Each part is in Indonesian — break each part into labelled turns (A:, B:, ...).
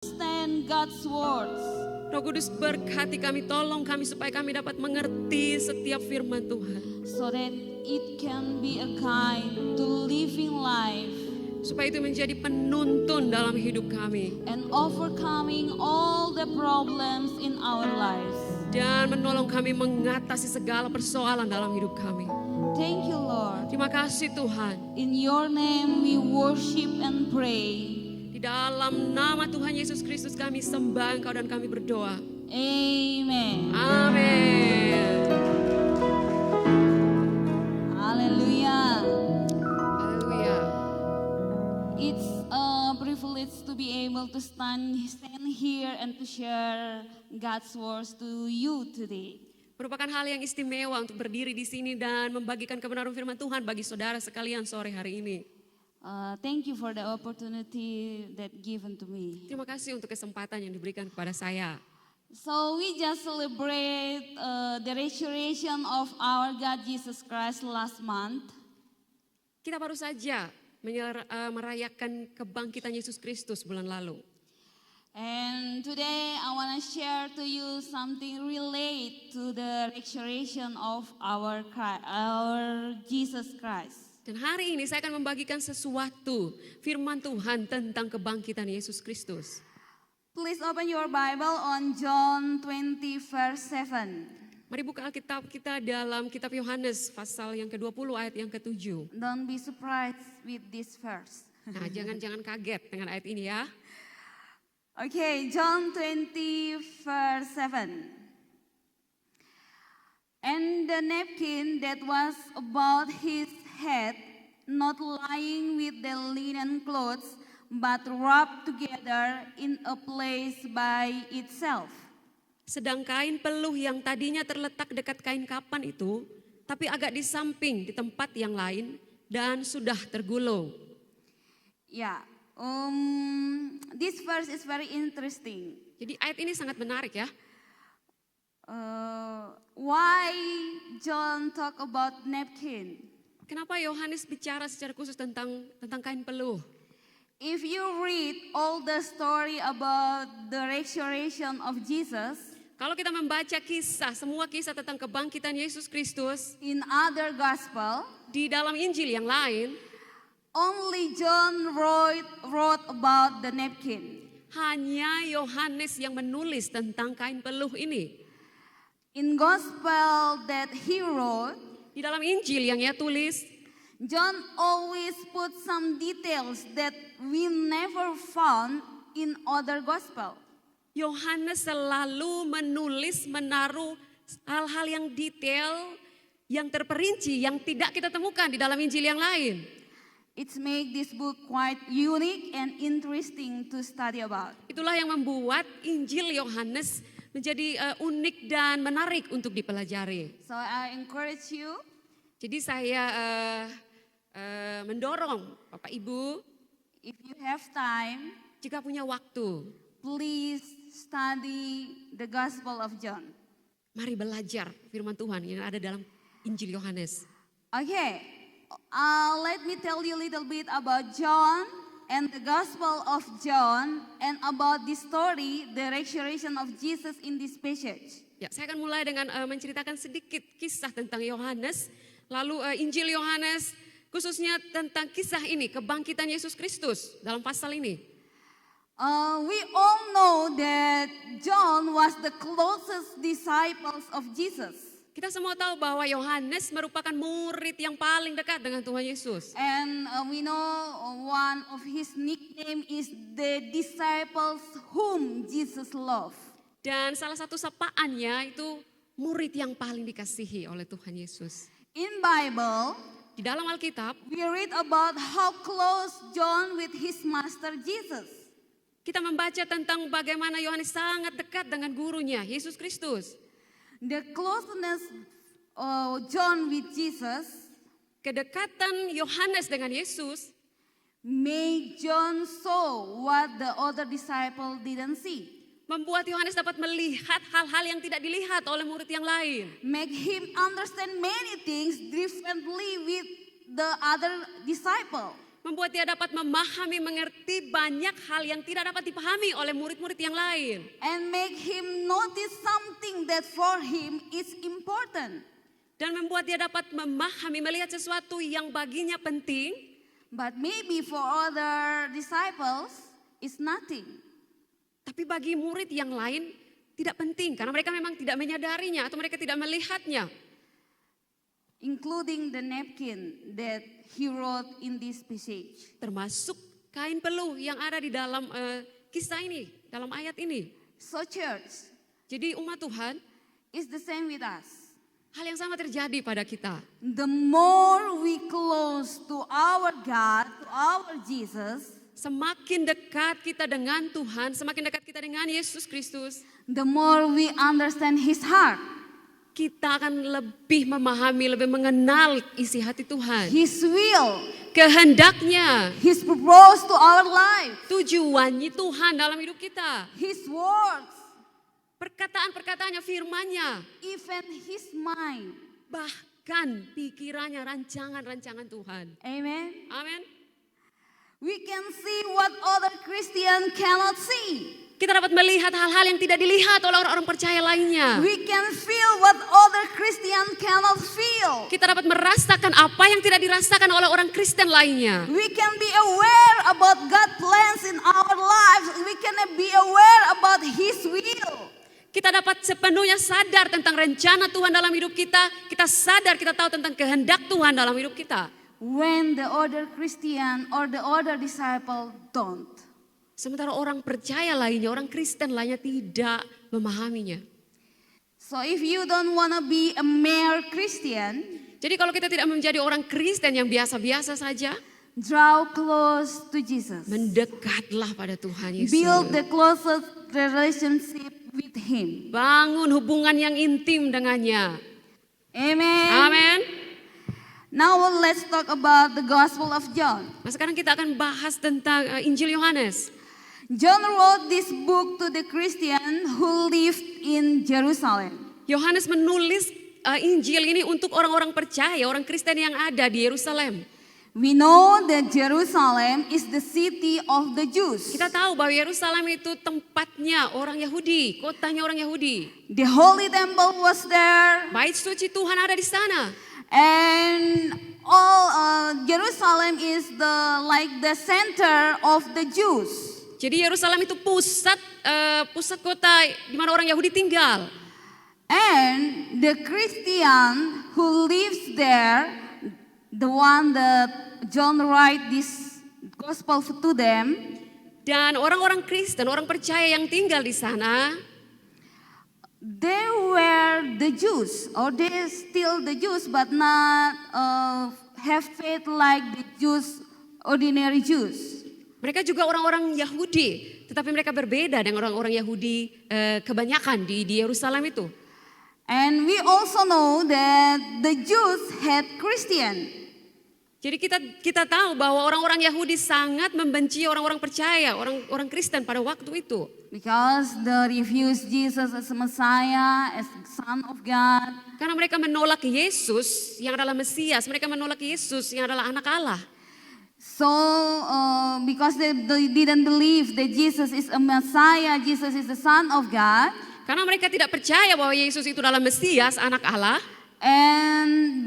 A: understand God's words.
B: Roh Kudus berkati kami, tolong kami supaya kami dapat mengerti setiap firman Tuhan.
A: So that it can be a guide to living life
B: Supaya itu menjadi penuntun dalam hidup kami.
A: and overcoming all the problems in our lives.
B: Dan menolong kami mengatasi segala persoalan dalam hidup kami.
A: Thank you, Lord.
B: Terima kasih Tuhan.
A: In your name we worship and pray.
B: Di dalam nama Tuhan Yesus Kristus kami sembah Engkau dan kami berdoa.
A: Amen.
B: Amin.
A: Hallelujah.
B: Haleluya.
A: It's a privilege to be able to stand here and to share God's words to you today.
B: Merupakan hal yang istimewa untuk berdiri di sini dan membagikan kebenaran firman Tuhan bagi saudara sekalian sore hari ini.
A: Thank you for the opportunity that given to me.
B: Terima kasih untuk kesempatan yang diberikan kepada saya.
A: So we just celebrate the resurrection of our God Jesus Christ last month.
B: Kita baru saja merayakan kebangkitan Yesus Kristus bulan lalu.
A: And today I want to share to you something relate to the resurrection of our Jesus Christ.
B: Dan hari ini saya akan membagikan sesuatu firman Tuhan tentang kebangkitan Yesus Kristus.
A: Please open your Bible on John 20 verse 7.
B: Mari buka Alkitab kita dalam kitab Yohanes pasal yang ke-20 ayat yang ke-7.
A: Don't be surprised with this verse.
B: Nah, jangan kaget dengan ayat ini ya.
A: Okay, John 20 verse 7. And the napkin that was about his head, not lying with the linen clothes, but wrapped together in a place by itself.
B: Sedang kain peluh yang tadinya terletak dekat kain kapan itu, tapi agak di samping di tempat yang lain dan sudah tergulung.
A: Yeah, this verse is very interesting.
B: Jadi ayat ini sangat menarik ya.
A: Why John talk about napkin?
B: Kenapa Yohanes bicara secara khusus tentang kain peluh?
A: If you read all the story about the resurrection of Jesus,
B: Kalau kita membaca semua kisah tentang kebangkitan Yesus Kristus
A: in other gospel,
B: di dalam Injil yang lain,
A: only John wrote about the napkin.
B: hanya Yohanes yang menulis tentang kain peluh ini.
A: In gospel that he wrote,
B: Di dalam Injil yang ia tulis,
A: John always put some details that we never found in other gospel.
B: Yohanes selalu menaruh hal-hal yang detail, yang terperinci, yang tidak kita temukan di dalam Injil yang lain.
A: It's make this book quite unique and interesting to study about.
B: Itulah yang membuat Injil Yohanes menjadi unik dan menarik untuk dipelajari.
A: So I encourage you,
B: Jadi saya mendorong Bapak Ibu,
A: if you have time,
B: jika punya waktu,
A: please study the Gospel of John.
B: mari belajar firman Tuhan yang ada dalam Injil Yohanes.
A: Okay, let me tell you a little bit about John and the Gospel of John and about the story, the resurrection of Jesus in this passage.
B: Ya, saya akan mulai dengan menceritakan sedikit kisah tentang Yohanes, lalu Injil Yohanes khususnya tentang kisah ini, kebangkitan Yesus Kristus dalam pasal ini.
A: We all know that John was the closest disciples of Jesus.
B: Kita semua tahu bahwa Yohanes merupakan murid yang paling dekat dengan Tuhan Yesus.
A: And we know one of his nickname is the disciples whom Jesus loved.
B: Dan salah satu sapaannya itu murid yang paling dikasihi oleh Tuhan Yesus.
A: In Bible,
B: Di dalam Alkitab,
A: we read about how close John with his master Jesus.
B: kita membaca tentang bagaimana Yohanes sangat dekat dengan gurunya, Yesus Kristus.
A: The closeness John with Jesus
B: Kedekatan Yohanes dengan Yesus
A: made John saw what the other disciple didn't see.
B: membuat Yohanes dapat melihat hal-hal yang tidak dilihat oleh murid yang lain.
A: Make him understand many things differently with the other disciple.
B: Membuat dia dapat memahami, mengerti banyak hal yang tidak dapat dipahami oleh murid-murid yang lain.
A: and make him notice something that for him is important.
B: Dan membuat dia dapat memahami, melihat sesuatu yang baginya penting,
A: But maybe for other disciples, it's nothing.
B: tapi bagi murid yang lain tidak penting. Karena mereka memang tidak menyadarinya atau mereka tidak melihatnya.
A: Including the napkin that he wrote in this passage.
B: Termasuk kain peluh yang ada di dalam kisah ini, dalam ayat ini.
A: So church,
B: Jadi umat Tuhan,
A: it's the same with us.
B: hal yang sama terjadi pada kita.
A: The more we close to our God, to our Jesus,
B: Semakin dekat kita dengan Tuhan, semakin dekat kita dengan Yesus Kristus,
A: the more we understand his heart,
B: kita akan lebih memahami, lebih mengenal isi hati Tuhan.
A: his will,
B: Kehendaknya,
A: his purpose to our life,
B: tujuannya Tuhan dalam hidup kita.
A: his words,
B: Perkataan-perkataannya, firman-Nya,
A: even his mind.
B: bahkan pikirannya, rancangan-rancangan Tuhan.
A: Amen.
B: Amin.
A: We can see what other Christian cannot see.
B: Kita dapat melihat hal-hal yang tidak dilihat oleh orang-orang percaya lainnya.
A: We can feel what other Christian cannot feel.
B: Kita dapat merasakan apa yang tidak dirasakan oleh orang Kristen lainnya.
A: We can be aware about God's plans in our lives. We can be aware about his will.
B: Kita dapat sepenuhnya sadar tentang rencana Tuhan dalam hidup kita. Kita sadar, kita tahu tentang kehendak Tuhan dalam hidup kita.
A: When the other Christian or the other disciple don't.
B: Sementara orang percaya lainnya, orang Kristen lainnya tidak memahaminya.
A: So if you don't want to be a mere Christian,
B: Jadi kalau kita tidak menjadi orang Kristen yang biasa-biasa saja,
A: draw close to Jesus.
B: mendekatlah pada Tuhan Yesus.
A: Build the closest relationship with him.
B: Bangun hubungan yang intim dengannya.
A: Amen.
B: Amin.
A: Now let's talk about the Gospel of John.
B: Nah sekarang kita akan bahas tentang Injil Yohanes.
A: John wrote this book to the Christian who lived in Jerusalem.
B: Yohanes menulis Injil ini untuk orang-orang percaya, orang Kristen yang ada di Yerusalem.
A: We know that Jerusalem is the city of the Jews.
B: Kita tahu bahwa Yerusalem itu tempatnya orang Yahudi, kotanya orang Yahudi.
A: The Holy Temple was there,
B: Bait suci Tuhan ada di sana.
A: and all Jerusalem is like the center of the Jews.
B: Jadi Yerusalem itu pusat kota di mana orang Yahudi tinggal.
A: And the Christian who lives there, the one that John write this gospel to them,
B: Dan orang-orang Kristen, orang percaya yang tinggal di sana,
A: they were the Jews, or they still the Jews, but not have faith like the Jews, ordinary Jews.
B: mereka juga orang-orang Yahudi, tetapi mereka berbeda dengan orang-orang Yahudi kebanyakan di Yerusalem itu.
A: And we also know that the Jews had Christian.
B: Jadi kita tahu bahwa orang-orang Yahudi sangat membenci orang-orang percaya, orang Kristen pada waktu itu.
A: Because they refused Jesus as Messiah, as Son of God.
B: Karena mereka menolak Yesus yang adalah Mesias, mereka menolak Yesus yang adalah anak Allah.
A: So, because they didn't believe that Jesus is a Messiah, Jesus is the Son of God,
B: Karena mereka tidak percaya bahwa Yesus itu adalah Mesias, anak Allah.
A: and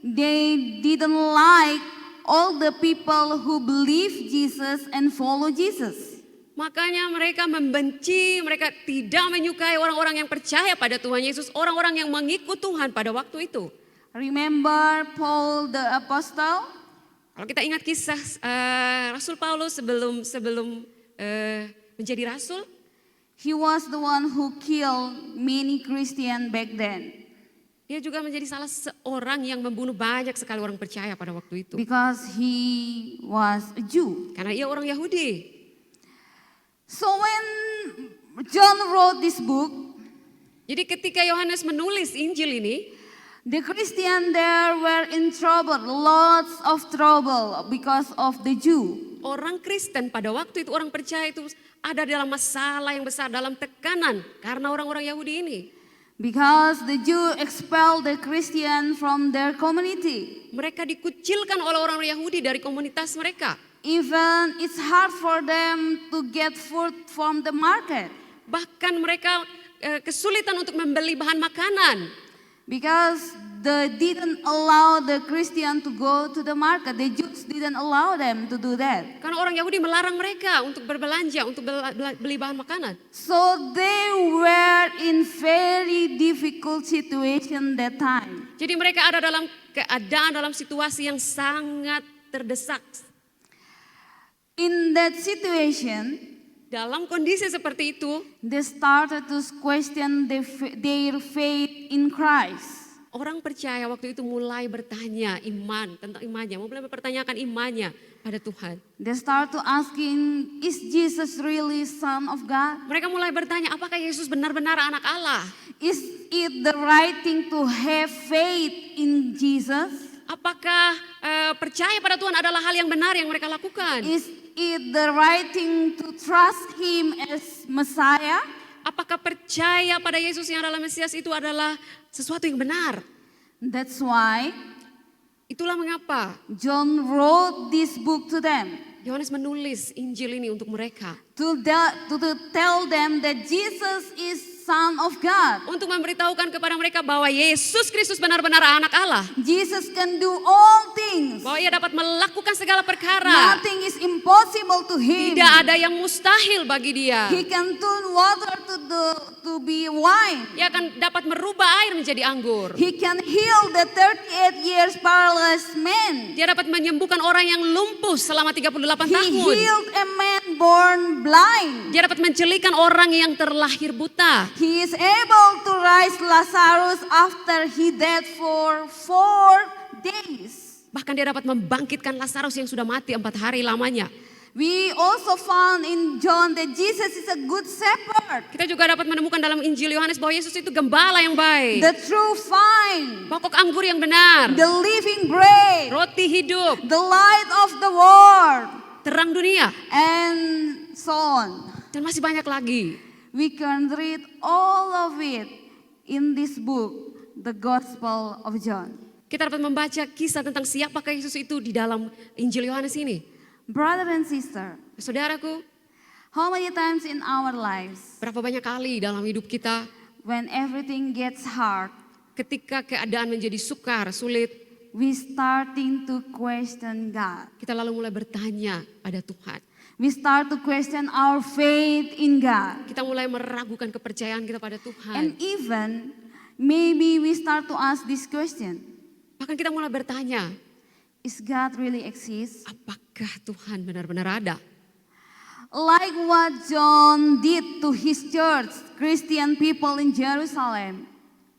A: they didn't like all the people who believe Jesus and follow Jesus.
B: Makanya mereka membenci, mereka tidak menyukai orang-orang yang percaya pada Tuhan Yesus, orang-orang yang mengikut Tuhan pada waktu itu.
A: Remember Paul the Apostle?
B: Kalau kita ingat kisah Rasul Paulus sebelum menjadi rasul,
A: He was the one who killed many Christians back then
B: dia juga menjadi salah seorang yang membunuh banyak sekali orang percaya pada waktu itu.
A: because he was a Jew.
B: Karena ia orang Yahudi.
A: So when John wrote this book,
B: Jadi ketika Yohanes menulis Injil ini,
A: the Christians there were in trouble, lots of trouble because of the Jew.
B: orang Kristen pada waktu itu, orang percaya itu ada dalam masalah yang besar, dalam tekanan karena orang-orang Yahudi ini.
A: Because the Jew expelled the Christian from their community.
B: Mereka dikucilkan oleh orang Yahudi dari komunitas mereka.
A: Even it's hard for them to get food from the market.
B: Bahkan mereka kesulitan untuk membeli bahan makanan.
A: Because they didn't allow the Christian to go to the market. The Jews didn't allow them to do that.
B: Karena orang Yahudi melarang mereka untuk berbelanja, untuk beli bahan makanan.
A: So they were in very difficult situation that time.
B: Jadi mereka ada dalam keadaan, dalam situasi yang sangat terdesak.
A: In that situation,
B: Dalam kondisi seperti itu,
A: they started to question their faith in Christ.
B: orang percaya waktu itu mulai bertanya tentang imannya, mulai mempertanyakan imannya pada Tuhan.
A: They start to asking, is Jesus really Son of God?
B: Mereka mulai bertanya, apakah Yesus benar-benar anak Allah?
A: Is it the right thing to have faith in Jesus?
B: Apakah percaya pada Tuhan adalah hal yang benar yang mereka lakukan?
A: Is it the right thing to trust Him as Messiah?
B: Apakah percaya pada Yesus yang adalah Mesias itu adalah sesuatu yang benar?
A: That's why
B: Itulah mengapa
A: John wrote this book to them.
B: Yohanes menulis Injil ini untuk mereka.
A: To tell them that Jesus is Son of God.
B: Untuk memberitahukan kepada mereka bahwa Yesus Kristus benar-benar anak Allah.
A: Jesus can do all things.
B: Bahwa ia dapat melakukan segala perkara.
A: Nothing is impossible to Him.
B: Tidak ada yang mustahil bagi dia.
A: He can turn water to be wine.
B: Ia akan dapat merubah air menjadi anggur.
A: He can heal the 38 years paralyzed man.
B: Dia dapat menyembuhkan orang yang lumpuh selama 38
A: He
B: tahun.
A: healed a man born blind.
B: Dia dapat menjelikan orang yang terlahir buta.
A: He is able to raise Lazarus after he died for 4 days.
B: Bahkan dia dapat membangkitkan Lazarus yang sudah mati 4 hari lamanya.
A: We also found in John that Jesus is a good shepherd,
B: Kita juga dapat menemukan dalam Injil Yohanes bahwa Yesus itu gembala yang baik.
A: the true vine,
B: Pokok anggur yang benar.
A: the living bread,
B: Roti hidup.
A: the light of the world,
B: Terang dunia.
A: and so on.
B: Dan masih banyak lagi.
A: We can read all of it in this book, the Gospel of John.
B: Kita dapat membaca kisah tentang siapakah Yesus itu di dalam Injil Yohanes ini.
A: Brother and sister,
B: Saudaraku,
A: how many times in our lives
B: berapa banyak kali dalam hidup kita
A: when everything gets hard,
B: ketika keadaan menjadi sukar, sulit,
A: we starting to question God.
B: kita lalu mulai bertanya pada Tuhan.
A: We start to question our faith in God.
B: Kita mulai meragukan kepercayaan kita pada
A: And
B: Tuhan.
A: even maybe we start to ask this question,
B: Bahkan kita mulai bertanya,
A: is God really exist?
B: apakah Tuhan benar-benar ada?
A: Like what John did to his church, Christian people in Jerusalem.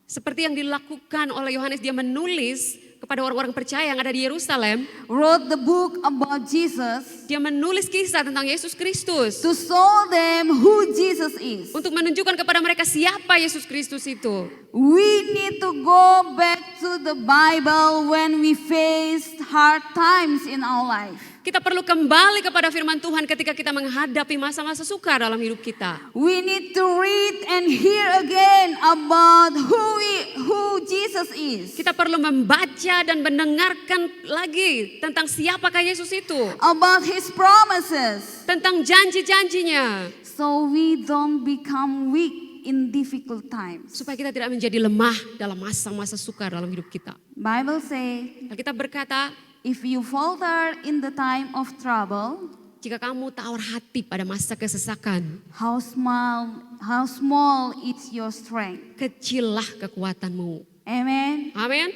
B: Seperti yang dilakukan oleh Yohanes, dia menulis kepada orang-orang percaya yang ada di Yerusalem.
A: Wrote the book about Jesus
B: Dia menulis kisah tentang Yesus Kristus.
A: to show them who Jesus is.
B: Untuk menunjukkan kepada mereka siapa Yesus Kristus itu.
A: We need to go back to the Bible when we face hard times in our life.
B: Kita perlu kembali kepada firman Tuhan ketika kita menghadapi masa-masa sukar dalam hidup kita.
A: We need to read and hear again about who Jesus is.
B: Kita perlu membaca dan mendengarkan lagi tentang siapakah Yesus itu.
A: About His promises.
B: Tentang janji-janjinya.
A: So we don't become weak in difficult times.
B: Supaya kita tidak menjadi lemah dalam masa-masa sukar dalam hidup kita.
A: Bible say,
B: Kita berkata,
A: if you falter in the time of trouble,
B: jika kamu tawar hati pada masa kesesakan,
A: how small is your strength.
B: kecillah kekuatanmu.
A: Amen.
B: Amin.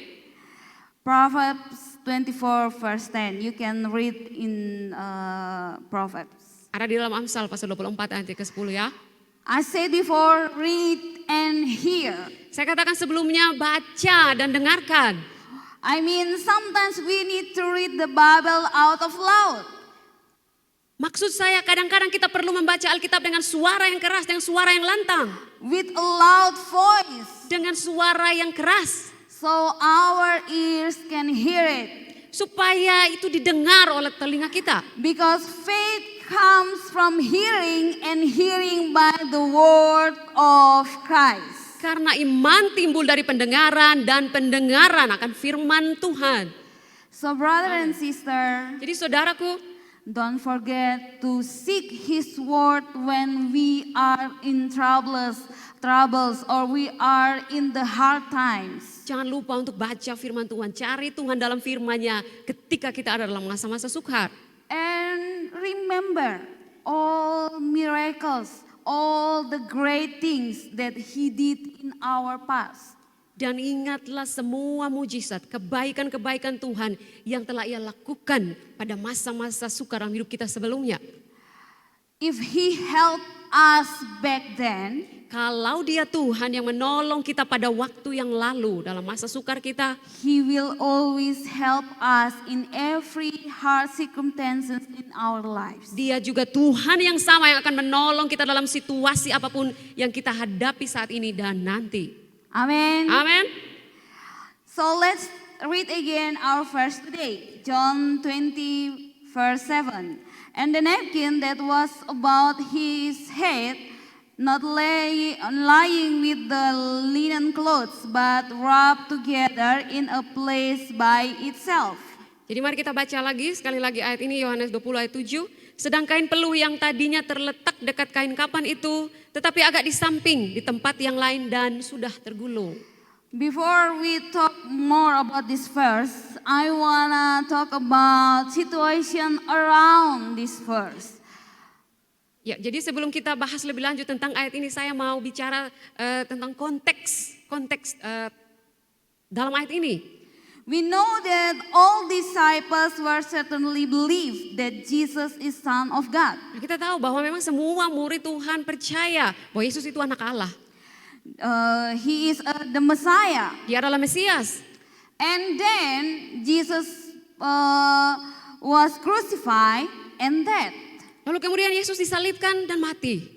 A: Proverbs 24 verse 10. You can read in Proverbs.
B: Ada di dalam Amsal pasal 24 ayat ke-10 ya.
A: I said before, read and hear.
B: Saya katakan sebelumnya, baca dan dengarkan.
A: I mean, sometimes we need to read the Bible out of loud.
B: Maksud saya kadang-kadang kita perlu membaca Alkitab dengan suara yang keras, dengan suara yang lantang.
A: With a loud voice.
B: Dengan suara yang keras.
A: So our ears can hear it.
B: Supaya itu didengar oleh telinga kita.
A: Because faith comes from hearing and hearing by the word of Christ.
B: Karena iman timbul dari pendengaran dan pendengaran akan firman Tuhan.
A: So brother and sister,
B: Jadi saudaraku,
A: don't forget to seek His word when we are in troubles or we are in the hard times.
B: jangan lupa untuk baca firman Tuhan. Cari Tuhan dalam firman-Nya ketika kita ada dalam masa-masa sukar.
A: And remember all miracles, all the great things that He did in our past.
B: Dan ingatlah semua mujizat, kebaikan-kebaikan Tuhan yang telah Ia lakukan pada masa-masa sukar dalam hidup kita sebelumnya.
A: If He helped us back then,
B: Kalau Dia Tuhan yang menolong kita pada waktu yang lalu dalam masa sukar kita,
A: He will always help us in every hard circumstances in our lives.
B: Dia juga Tuhan yang sama yang akan menolong kita dalam situasi apapun yang kita hadapi saat ini dan nanti.
A: Amen.
B: Amin.
A: So let's read again our verse today, John 20, verse 7. And the napkin that was about his head, not lying with the linen clothes, but wrapped together in a place by itself.
B: Jadi mari kita baca lagi, sekali lagi ayat ini Yohanes 20 ayat 7. Sedang kain peluh yang tadinya terletak dekat kain kapan itu, tetapi agak di samping, di tempat yang lain dan sudah tergulung.
A: Before we talk more about this verse, I wanna talk about situation around this verse.
B: Ya, jadi sebelum kita bahas lebih lanjut tentang ayat ini, saya mau bicara tentang konteks dalam ayat ini.
A: We know that all disciples were certainly believed that Jesus is Son of God.
B: Nah, kita tahu bahwa memang semua murid Tuhan percaya bahwa Yesus itu anak Allah.
A: He is the Messiah.
B: Dia adalah Mesias.
A: And then Jesus was crucified and dead.
B: Lalu kemudian Yesus disalibkan dan mati.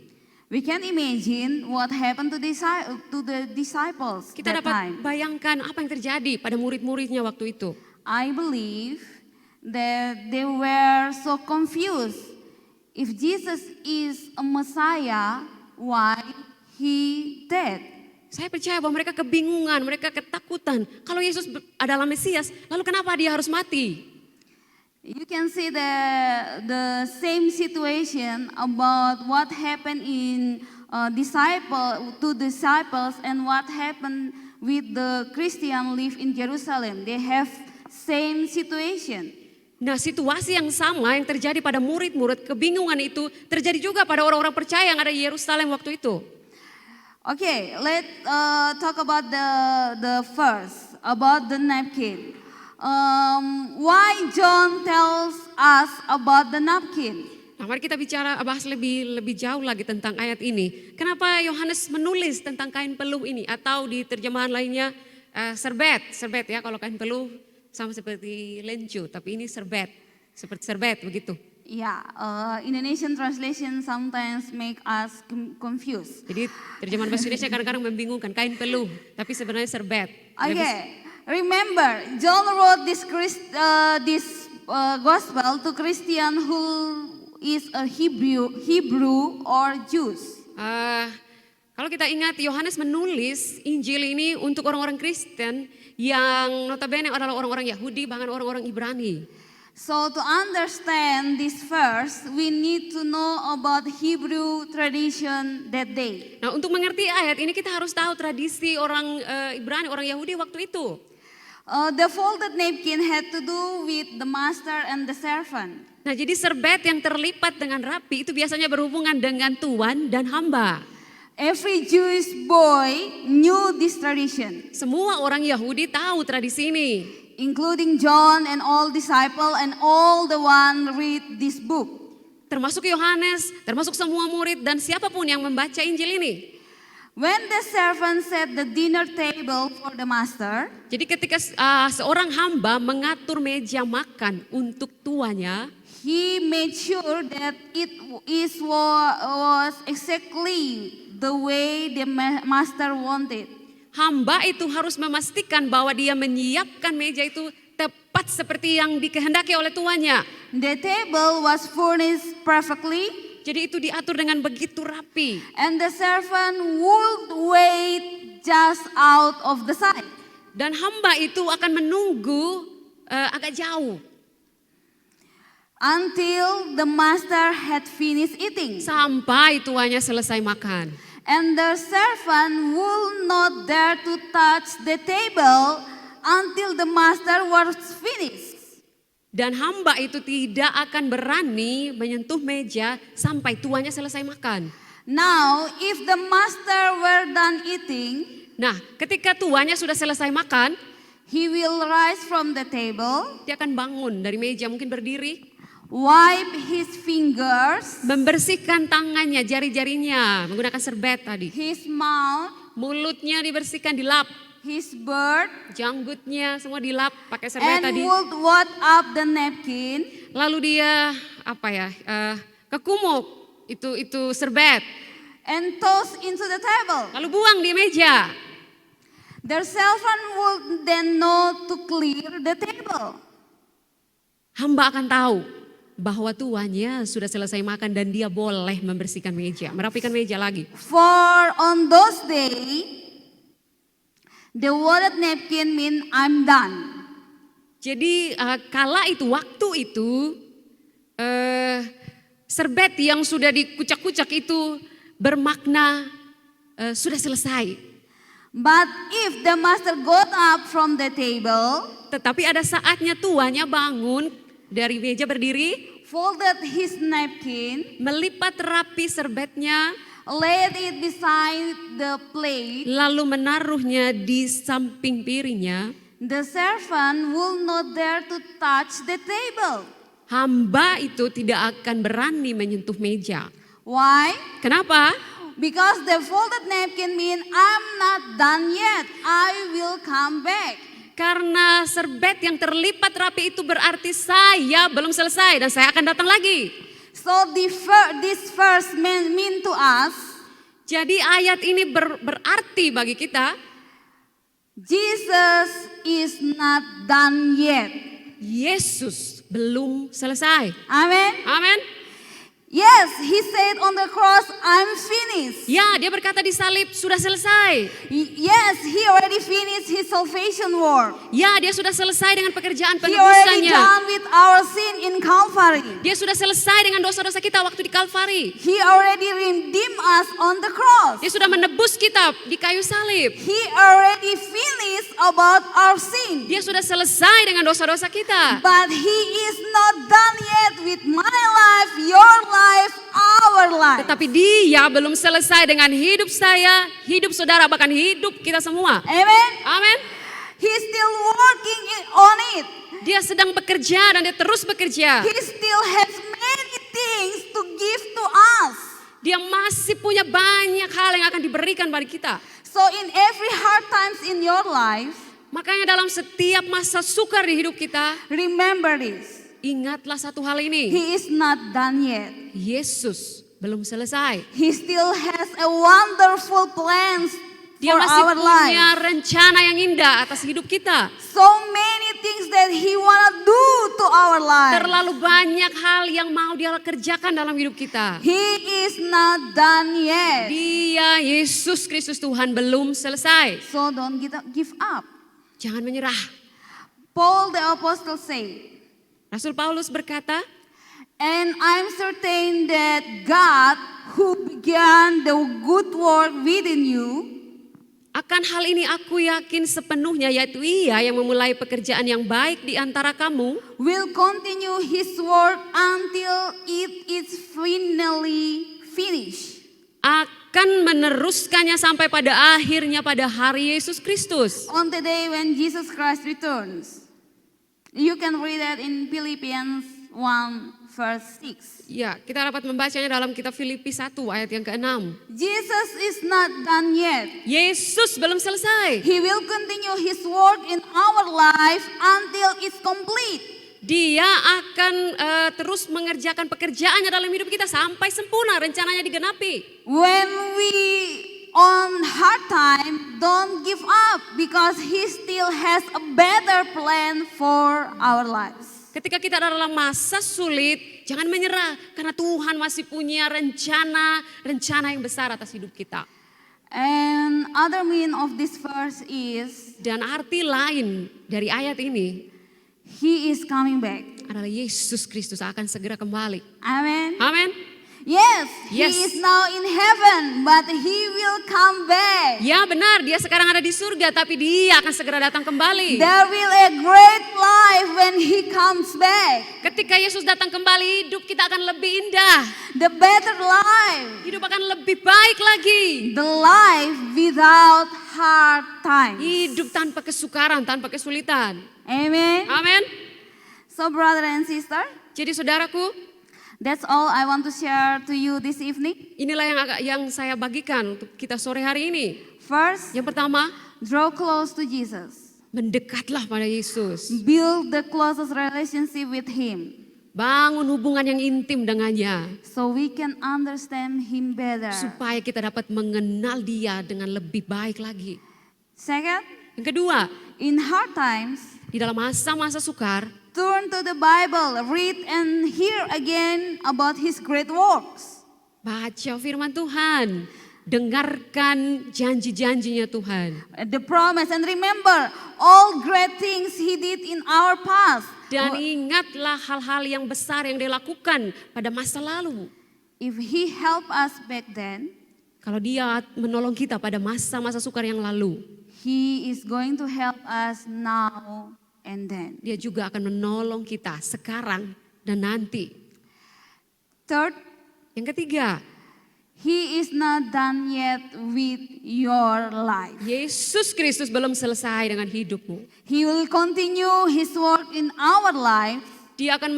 A: We can imagine what happened to the disciples
B: Kita
A: that
B: dapat
A: time.
B: bayangkan apa yang terjadi pada murid-muridnya waktu itu.
A: I believe that they were so confused. If Jesus is a Messiah, why he dead?
B: Saya percaya bahwa mereka kebingungan, mereka ketakutan. Kalau Yesus adalah Mesias, lalu kenapa dia harus mati?
A: You can see the same situation about what happened in disciples and what happened with the Christian live in Jerusalem. They have same situation.
B: Nah, situasi yang sama yang terjadi pada murid-murid, kebingungan itu terjadi juga pada orang-orang percaya yang ada di Yerusalem waktu itu.
A: Okay, let's talk about the first, about the napkin. Why John tells us about the napkin?
B: Nah, mari kita bahas lebih jauh lagi tentang ayat ini. Kenapa Yohanes menulis tentang kain peluh ini? Atau di terjemahan lainnya serbet ya, kalau kain peluh sama seperti lencu, tapi ini serbet, seperti serbet begitu.
A: Yeah, Indonesian translation sometimes make us confused.
B: Jadi terjemahan bahasa Indonesia kadang-kadang membingungkan, kain peluh, tapi sebenarnya serbet.
A: Okay, remember John wrote this gospel to Christian who is a Hebrew or Jews.
B: Kalau kita ingat, Yohanes menulis Injil ini untuk orang-orang Kristen yang notabene adalah orang-orang Yahudi, bahkan orang-orang Ibrani.
A: So to understand this verse, we need to know about Hebrew tradition that day.
B: Nah, untuk mengerti ayat ini kita harus tahu tradisi orang Ibrani, orang Yahudi waktu itu.
A: The folded napkin had to do with the master and the servant.
B: Nah, jadi serbet yang terlipat dengan rapi itu biasanya berhubungan dengan tuan dan hamba.
A: Every Jewish boy knew this tradition,
B: Semua orang Yahudi tahu tradisi ini.
A: including John and all disciple and all the one read this book.
B: Termasuk Yohanes, termasuk semua murid dan siapapun yang membaca Injil ini.
A: When the servant set the dinner table for the master,
B: Jadi ketika seorang hamba mengatur meja makan untuk tuannya,
A: he made sure that was exactly the way the master wanted.
B: hamba itu harus memastikan bahwa dia menyiapkan meja itu tepat seperti yang dikehendaki oleh tuannya.
A: The table was furnished perfectly,
B: Jadi itu diatur dengan begitu rapi.
A: and the servant would wait just out of the sight.
B: Dan hamba itu akan menunggu agak jauh
A: Until the master had finished eating.
B: sampai tuannya selesai makan.
A: And the servant will not dare to touch the table until the master was finished.
B: Dan hamba itu tidak akan berani menyentuh meja sampai tuannya selesai makan.
A: Now, if the master were done eating,
B: Nah, ketika tuannya sudah selesai makan,
A: he will rise from the table,
B: dia akan bangun dari meja, mungkin berdiri,
A: wipe his fingers,
B: membersihkan tangannya, jari-jarinya menggunakan serbet tadi.
A: his mouth,
B: Mulutnya dibersihkan, dilap,
A: his beard,
B: janggutnya semua dilap pakai serbet
A: and
B: tadi.
A: would wad up the napkin,
B: Lalu dia kekumuk itu serbet,
A: and toss into the table.
B: lalu buang di meja.
A: The servant would then know to clear the table.
B: Hamba akan tahu bahwa tuannya sudah selesai makan dan dia boleh membersihkan meja, merapikan meja lagi.
A: For on those days, the wadded napkin mean I'm done.
B: Jadi kala itu, waktu itu, serbet yang sudah dikucak-kucak itu bermakna sudah selesai.
A: But if the master got up from the table,
B: Tetapi ada saatnya tuannya bangun dari meja berdiri,
A: folded his napkin,
B: melipat rapi serbetnya,
A: laid it beside the plate,
B: lalu menaruhnya di samping piringnya,
A: the servant will not dare to touch the table.
B: hamba itu tidak akan berani menyentuh meja.
A: Why?
B: Kenapa?
A: Because the folded napkin mean I'm not done yet. I will come back.
B: Karena serbet yang terlipat rapi itu berarti saya belum selesai dan saya akan datang lagi.
A: So this verse mean to us,
B: Jadi ayat ini berarti bagi kita,
A: Jesus is not done yet.
B: Yesus belum selesai.
A: Amen.
B: Amin.
A: Yes, he said on the cross, I'm finished.
B: Ya, dia berkata di salib sudah selesai.
A: Yes, he already finished his salvation work.
B: Ya, dia sudah selesai dengan pekerjaan
A: He already
B: penebusannya.
A: done with our sin in Calvary.
B: Dia sudah selesai dengan dosa-dosa kita waktu di Kalvari.
A: He already redeemed us on the cross.
B: Dia sudah menebus kita di kayu salib.
A: He already finished about our sin.
B: Dia sudah selesai dengan dosa-dosa kita.
A: But he is not done yet with my life, your life, our life.
B: Tetapi dia belum selesai dengan hidup saya, hidup saudara, bahkan hidup kita semua.
A: Amen.
B: Amin.
A: He's still working on it.
B: Dia sedang bekerja dan dia terus bekerja.
A: He still has many things to give to us.
B: Dia masih punya banyak hal yang akan diberikan pada kita.
A: So in every hard times in your life,
B: Makanya dalam setiap masa sukar di hidup kita,
A: remember this.
B: ingatlah satu hal ini.
A: He is not done yet.
B: Yesus belum selesai.
A: He still has a wonderful plans
B: Dia
A: for
B: masih
A: our
B: punya
A: life.
B: rencana yang indah atas hidup kita.
A: So many things that he wanna do to our life.
B: Terlalu banyak hal yang mau dia kerjakan dalam hidup kita.
A: He is not done yet.
B: Dia, Yesus Kristus Tuhan, belum selesai.
A: So don't give up.
B: Jangan menyerah.
A: Paul the apostle said,
B: Rasul Paulus berkata,
A: and I'm certain that God who began the good work within you
B: akan hal ini aku yakin sepenuhnya, yaitu Ia yang memulai pekerjaan yang baik di antara kamu,
A: will continue his work until it is finally finished.
B: akan meneruskannya sampai pada akhirnya pada hari Yesus Kristus.
A: On the day when Jesus Christ returns. You can read that in Philippians 1 verse 6.
B: Ya, kita dapat membacanya dalam kitab Filipi 1 ayat yang ke-6.
A: Jesus is not done yet.
B: Yesus belum selesai.
A: He will continue his work in our life until it's complete.
B: Dia akan terus mengerjakan pekerjaannya dalam hidup kita sampai sempurna, rencananya digenapi.
A: When we on hard time, don't give up because he still has a better plan for our lives.
B: Ketika kita dalam masa sulit, jangan menyerah karena Tuhan masih punya rencana yang besar atas hidup kita.
A: And other meaning of this verse is
B: Dan arti lain dari ayat ini
A: He is coming back.
B: adalah Yesus Kristus akan segera kembali.
A: Amen.
B: Amin.
A: Yes,
B: Yes.
A: He is now in heaven, but He will come back.
B: Ya benar, dia sekarang ada di surga, tapi dia akan segera datang kembali.
A: There will a great life when He comes back.
B: Ketika Yesus datang kembali, hidup kita akan lebih indah.
A: The better life.
B: Hidup akan lebih baik lagi.
A: The life without hard times.
B: Hidup tanpa kesukaran, tanpa kesulitan.
A: Amen.
B: Amin.
A: So brother and sister,
B: Jadi saudaraku,
A: that's all I want to share to you this evening.
B: inilah yang saya bagikan untuk kita sore hari ini.
A: First,
B: Yang pertama,
A: draw close to Jesus.
B: mendekatlah pada Yesus.
A: Build the closest relationship with Him
B: Bangun hubungan yang intim dengannya.
A: so we can understand Him better.
B: Supaya kita dapat mengenal dia dengan lebih baik lagi.
A: Second,
B: Yang kedua,
A: in hard times,
B: di dalam masa-masa sukar,
A: turn to the Bible, read and hear again about His great works.
B: baca firman Tuhan. Dengarkan janji-janjinya Tuhan.
A: The promise, and remember all great things He did in our past.
B: Dan ingatlah hal-hal yang besar yang dia lakukan pada masa lalu.
A: If He helped us back then,
B: Kalau dia menolong kita pada masa-masa sukar yang lalu,
A: He is going to help us now and then.
B: dia juga akan menolong kita sekarang dan nanti.
A: Third,
B: Yang ketiga,
A: He is not done yet with your life.
B: Yesus Kristus belum selesai dengan hidupmu.
A: He will continue His work in our life
B: Dia akan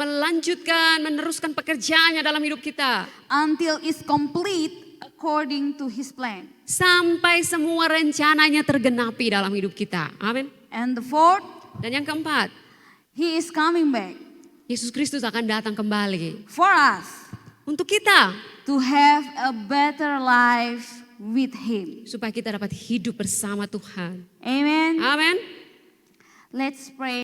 B: meneruskan pekerjaannya dalam hidup kita.
A: until it's complete according to His plan.
B: Sampai semua rencananya tergenapi dalam hidup kita. Amin.
A: And the fourth,
B: Dan yang keempat,
A: He is coming back
B: Yesus Kristus akan datang kembali.
A: for us
B: Untuk kita,
A: to have a better life with Him.
B: supaya kita dapat hidup bersama Tuhan.
A: Amen.
B: Amin.
A: Let's pray.